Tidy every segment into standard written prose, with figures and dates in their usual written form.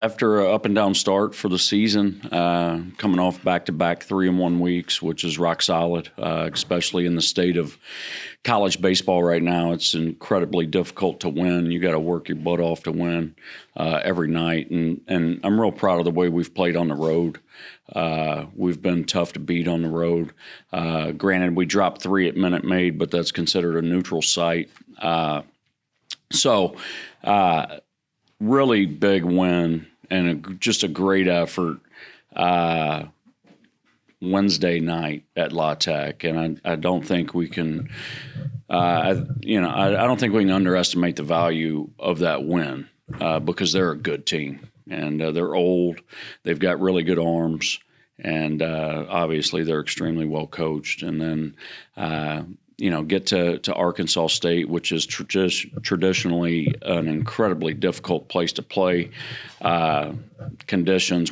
After an up and down start for the season, coming off back-to-back 3-1 weeks, which is rock solid, especially in the state of college baseball right now. It's incredibly difficult to win. You got to work your butt off to win every night, and I'm real proud of the way we've played on the road. We've been tough to beat on the road. Granted, we dropped 3 at Minute Maid, but that's considered a neutral site. So really big win and just a great effort Wednesday night at La Tech, and I don't think we can, I don't think we can underestimate the value of that win because they're a good team and they're old, they've got really good arms, and obviously they're extremely well coached. And then get to Arkansas State, which is traditionally an incredibly difficult place to play. Weather conditions.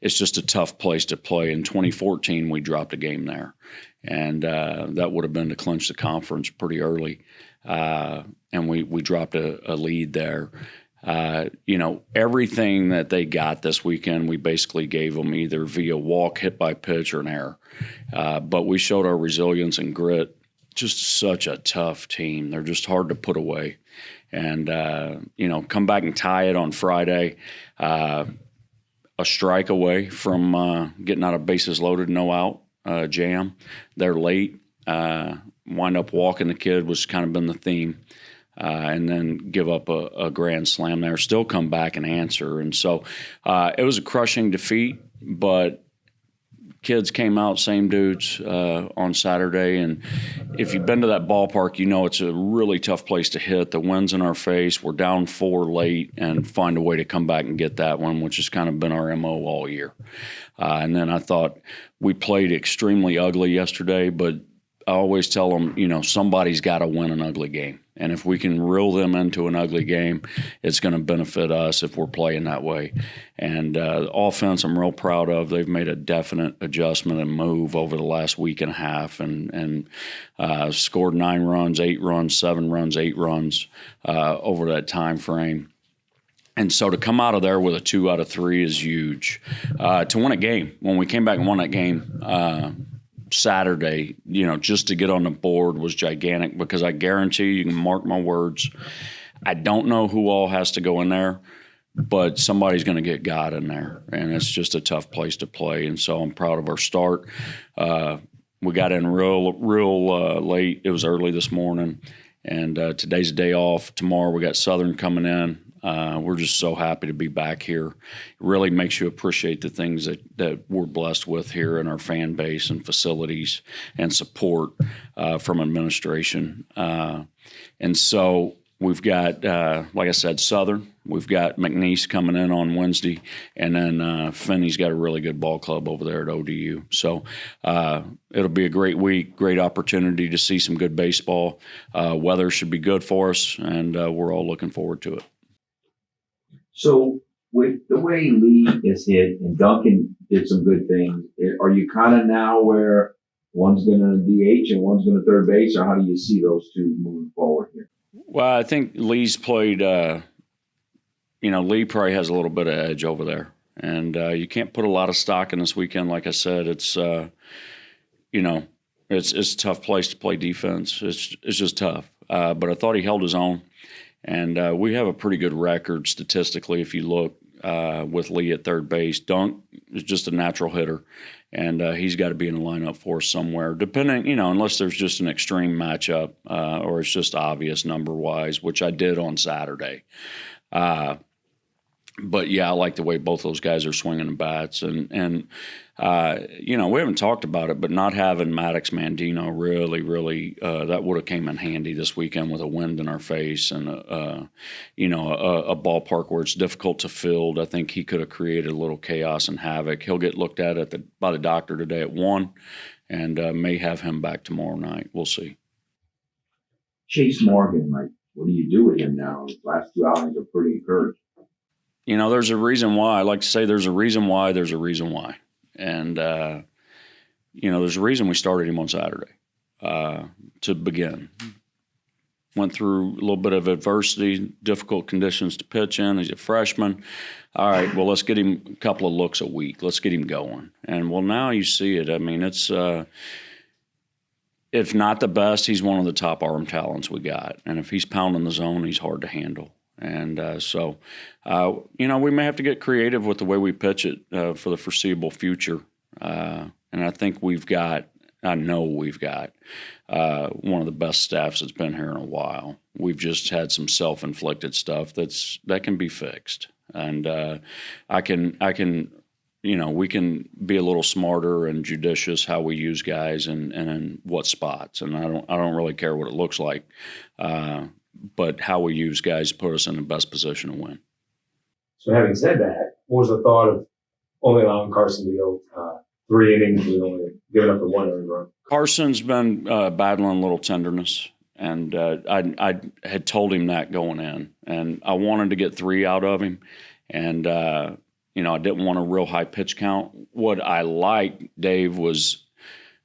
It's just a tough place to play. In 2014, we dropped a game there, and that would have been to clinch the conference pretty early. And we dropped a lead there. Everything that they got this weekend, we basically gave them either via walk, hit by pitch, or an error. But we showed our resilience and grit. Just such a tough team. They're just hard to put away. And, come back and tie it on Friday. A strike away from getting out of bases loaded, no out, jam. They're late. Wind up walking the kid was kind of been the theme. And then give up a grand slam there, still come back and answer. And so it was a crushing defeat, but kids came out, same dudes, on Saturday. And if you've been to that ballpark, it's a really tough place to hit. The wind's in our face. We're down 4 late and find a way to come back and get that one, which has kind of been our MO all year. And then I thought we played extremely ugly yesterday, but I always tell them, somebody's got to win an ugly game. And if we can reel them into an ugly game, it's going to benefit us if we're playing that way. And the offense I'm real proud of. They've made a definite adjustment and move over the last week and a half and scored 9 runs, 8 runs, 7 runs, 8 runs over that time frame. And so to come out of there with a 2 out of 3 is huge. To win a game, when we came back and won that game Saturday, just to get on the board was gigantic, because I guarantee you can mark my words. I don't know who all has to go in there, but somebody's going to get God in there, and it's just a tough place to play. And so I'm proud of our start. We got in real late. It was early this morning, and today's a day off. Tomorrow we got Southern coming in. We're just so happy to be back here. It really makes you appreciate the things that we're blessed with here in our fan base and facilities and support from administration. And so we've got, like I said, Southern. We've got McNeese coming in on Wednesday, and then Finney's got a really good ball club over there at ODU. So it'll be a great week, great opportunity to see some good baseball. Weather should be good for us, and we're all looking forward to it. So with the way Lee is hit and Duncan did some good things, are you kind of now where one's going to DH and one's going to third base, or how do you see those two moving forward here? Well, I think Lee's played, Lee probably has a little bit of edge over there. And you can't put a lot of stock in this weekend. Like I said, it's a tough place to play defense. It's just tough. But I thought he held his own. And we have a pretty good record statistically if you look with Lee at third base. Dunk is just a natural hitter, and he's got to be in the lineup for us somewhere, depending, unless there's just an extreme matchup or it's just obvious number-wise, which I did on Saturday. But, yeah, I like the way both those guys are swinging the bats. And we haven't talked about it, but not having Maddox Mandino really, that would have came in handy this weekend with a wind in our face and, a ballpark where it's difficult to field. I think he could have created a little chaos and havoc. He'll get looked at by the doctor today at 1 and may have him back tomorrow night. We'll see. Chase Morgan, what do you do with him now? His last 2 outings are pretty encouraging. There's a reason why. I like to say there's a reason why there's a reason why. And, there's a reason we started him on Saturday to begin. went through a little bit of adversity, difficult conditions to pitch in. He's a freshman. All right, well, let's get him a couple of looks a week. Let's get him going. And, well, now you see it. I mean, it's if not the best, he's one of the top arm talents we got. And if he's pounding the zone, he's hard to handle. And we may have to get creative with the way we pitch it for the foreseeable future. And I think I know we've got one of the best staffs that's been here in a while. We've just had some self-inflicted stuff that can be fixed. And we can be a little smarter and judicious how we use guys and in what spots. And I don't really care what it looks like, but how we use guys put us in the best position to win. So having said that, what was the thought of only allowing Carson to go 3 innings with only giving up the 1 earned run? Carson's been battling a little tenderness, and I had told him that going in, and I wanted to get 3 out of him, and I didn't want a real high pitch count. What I liked, Dave, was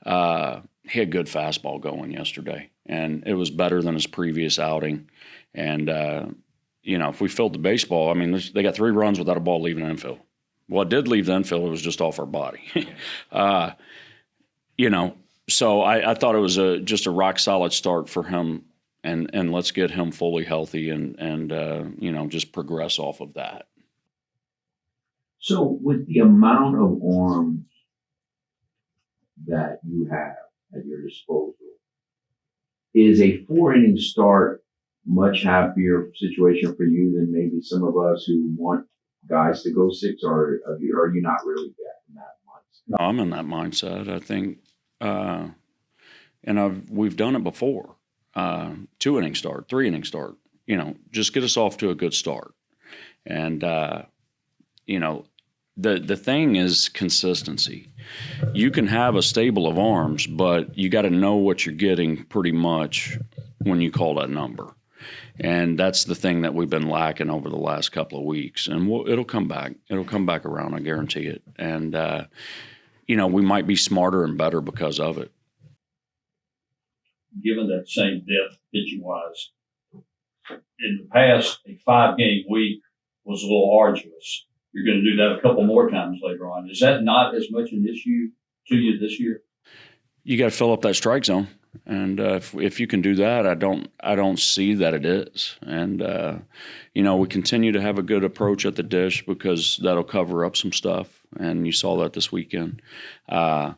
he had good fastball going yesterday, and it was better than his previous outing. And if we filled the baseball, I mean, they got 3 runs without a ball leaving the infield. Well, it did leave the infield. It was just off our body. So I thought it was just a rock solid start for him, and let's get him fully healthy and just progress off of that. So with the amount of arms that you have at your disposal, is a 4-inning start much happier situation for you than maybe some of us who want guys to go 6, or are you not really in that mindset? No, I'm in that mindset. I think, we've done it before. 2-inning start, 3-inning start. Just get us off to a good start. And the thing is consistency. You can have a stable of arms, but you got to know what you're getting pretty much when you call that number. And that's the thing that we've been lacking over the last couple of weeks. And it'll come back. It'll come back around, I guarantee it. And, we might be smarter and better because of it. Given that same depth pitching-wise, in the past, a 5-game week was a little arduous. You're going to do that a couple more times later on. Is that not as much an issue to you this year? You got to fill up that strike zone. And if you can do that, I don't see that it is. And we continue to have a good approach at the dish because that'll cover up some stuff. And you saw that this weekend. But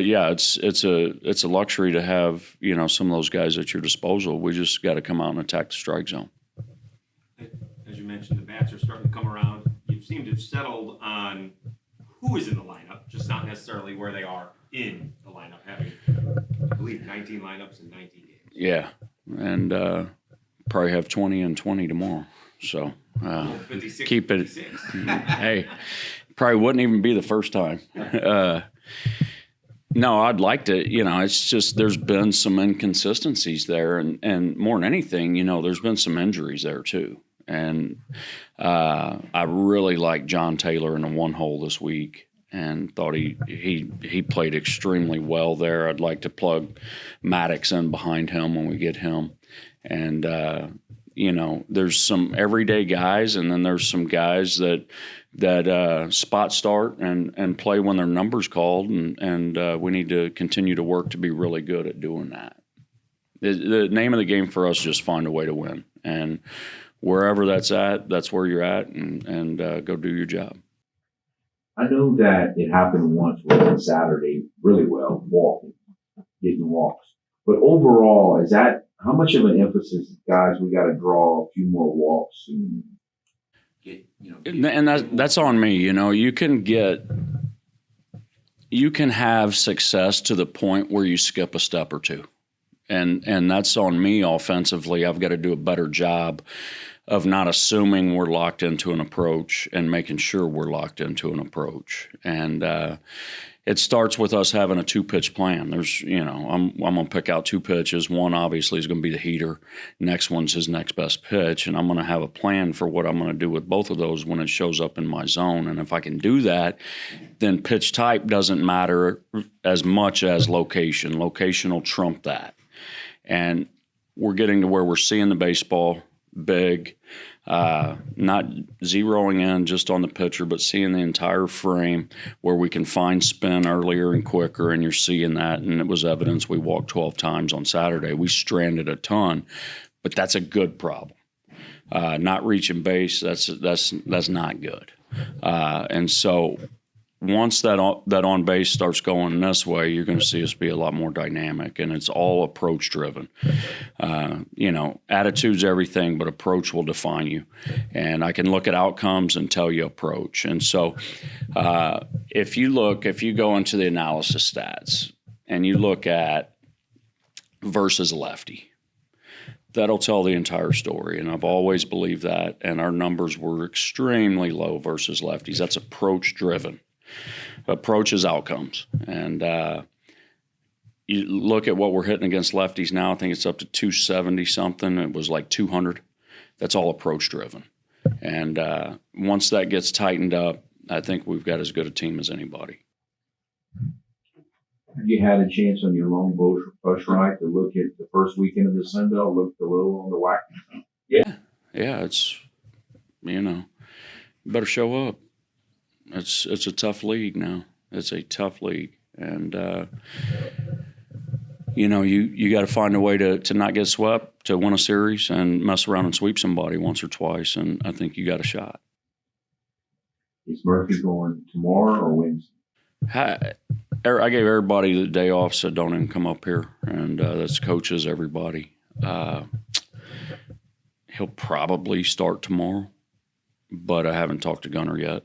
yeah, it's a luxury to have some of those guys at your disposal. We just got to come out and attack the strike zone. As you mentioned, the bats are starting to come around. You seem to have settled on who is in the lineup, just not necessarily where they are in the lineup, having, I believe, 19 lineups in 19 games. Yeah, and probably have 20 and 20 tomorrow. So 56, keep it. 56. Hey, probably wouldn't even be the first time. No, I'd like to, it's just there's been some inconsistencies there. And more than anything, there's been some injuries there too. And I really like John Taylor in the 1 hole this week and thought he played extremely well there. I'd like to plug Maddox in behind him when we get him. And, there's some everyday guys, and then there's some guys that spot start and play when their number's called, and we need to continue to work to be really good at doing that. The name of the game for us is just find a way to win, and wherever that's at, that's where you're at, and go do your job. I know that it happened once on Saturday really well, getting walks. But overall, is that how much of an emphasis, guys? We got to draw a few more walks and and that's on me. You can have success to the point where you skip a step or two, and that's on me offensively. I've got to do a better job of not assuming we're locked into an approach and making sure we're locked into an approach. And it starts with us having a 2-pitch plan. There's, I'm going to pick out 2 pitches. One obviously is going to be the heater. Next one's his next best pitch. And I'm going to have a plan for what I'm going to do with both of those when it shows up in my zone. And if I can do that, then pitch type doesn't matter as much as location. Location will trump that. And we're getting to where we're seeing the baseball big, not zeroing in just on the pitcher, but seeing the entire frame where we can find spin earlier and quicker, and you're seeing that. And it was evidence. We walked 12 times on Saturday. We stranded a ton, but that's a good problem. Not reaching base, that's not good. And so once that on base starts going this way, you're going to see us be a lot more dynamic, and it's all approach driven. Attitude's everything, but approach will define you. And I can look at outcomes and tell you approach. And so if you go into the analysis stats and you look at versus lefty, that'll tell the entire story. And I've always believed that. And our numbers were extremely low versus lefties. That's approach driven. Approach is outcomes. And you look at what we're hitting against lefties now, I think it's up to 270 something. It was like 200. That's all approach driven. And once that gets tightened up, I think we've got as good a team as anybody. Have you had a chance on your long bus ride to look at the first weekend of the Sun Belt, looked a little on the whack? Yeah, it's, you better show up. It's a tough league now. It's a tough league. And, you got to find a way to not get swept, to win a series and mess around and sweep somebody once or twice. And I think you got a shot. Is Murphy going tomorrow or Wednesday? I gave everybody the day off, said don't even come up here. And that's coaches, everybody. He'll probably start tomorrow, but I haven't talked to Gunner yet.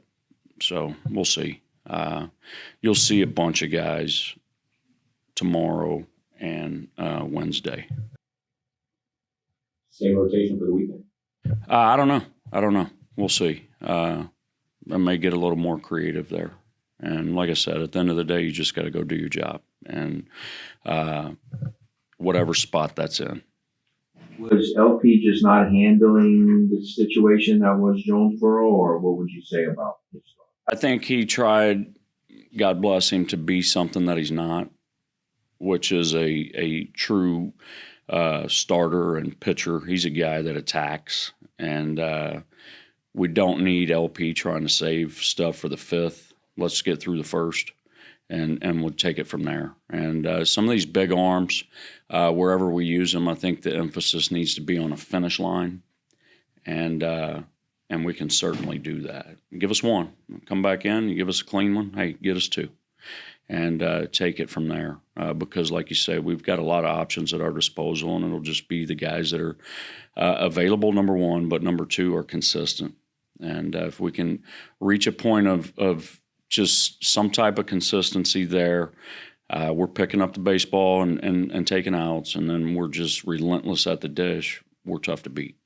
So we'll see. You'll see a bunch of guys tomorrow and Wednesday. Same rotation for the weekend? I don't know. We'll see. I may get a little more creative there. And like I said, at the end of the day, you just got to go do your job. And whatever spot that's in. Was LP just not handling the situation that was Jonesboro, or what would you say about this? I think he tried, God bless him, to be something that he's not, which is a true starter and pitcher. He's a guy that attacks, and we don't need LP trying to save stuff for the fifth. Let's get through the first, and we'll take it from there. And some of these big arms, wherever we use them, I think the emphasis needs to be on a finish line, and we can certainly do that. Give us one. Come back in, you give us a clean one. Hey, get us two. And take it from there. Because, like you say, we've got a lot of options at our disposal, and it'll just be the guys that are available, number one, but number two, are consistent. And if we can reach a point of just some type of consistency there, we're picking up the baseball and taking outs, and then we're just relentless at the dish. We're tough to beat.